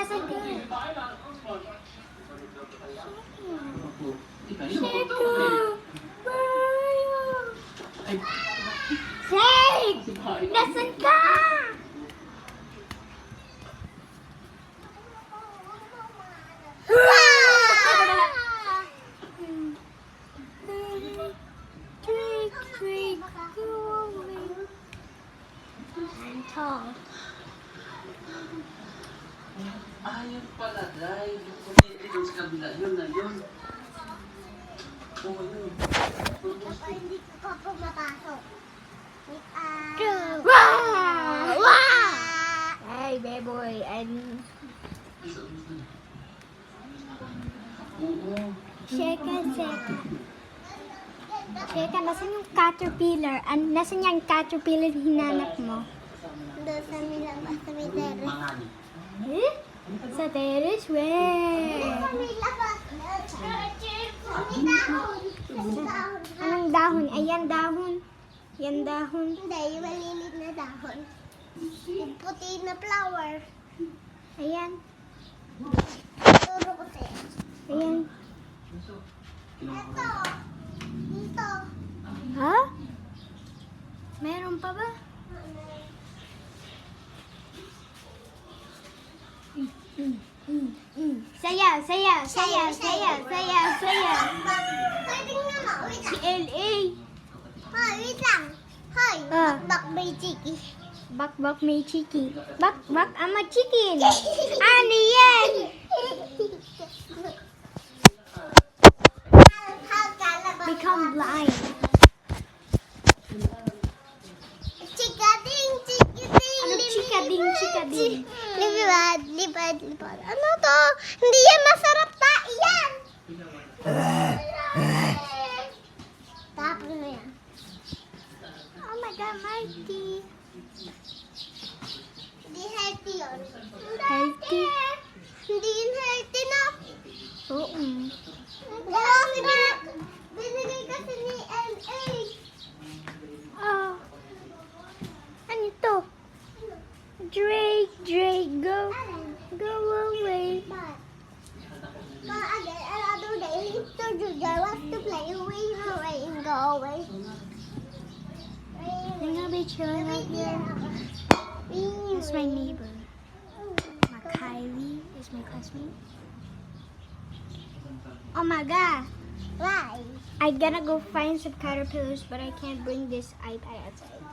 Nasaan ka? Sheko! Where are you? Shake! Nasaan ka? Drake, Drake, go away. I'm tall. Ayun pala, Day. Kumili doon sa kabila. Yun na yun. Oo, yun. Papa, hindi ko pa pumapasok. Wow! Wow! Hey, baboy, and Oo. Sheka, Sheka. Sheka, nasan yung caterpillar? Nasan yung caterpillar hinanap mo? Doon sa nilabas sa may terrace. Mangani. Eh? Sa terrace? Where? Sa may labas. May dahon. Anong dahon? Ayan dahon. Yan dahon. Hindi, yung malilit na dahon. Yung puti na flower. Ayan. Turo ko sa'yo. Ayan. Ito. Dito. Ha? Meron pa ba? Sayaw, sayaw, sayaw, sayaw, sayaw, sayaw. Hoy, tingnan mo. Wait Si lang. L.A. Hoy, wait lang. Hoy, Ah. bakbak may chiki. Bak bak may chiki. Bak bak ama chicken. Ano yan? Become blind. Chikading, chikading. Ano chikading, chikading? Libad, libad, libad. Ano to? Hindi yan masarap ta. Iyan. Tapos na yan. Oh my God, Mikey. Hindi healthy yun. Healthy? Hindi yun healthy na. Oo. Kasi binigay kasi ni LA. Oh. Ano to? Drake, Drake, go. Go away. But again, another day, Mr. Jujar wants to play away and go away. I'm gonna be chilling out here. This is my neighbor. Kylie is my classmate. Oh my God. Why? I'm gonna go find some caterpillars, but I can't bring this iPad outside.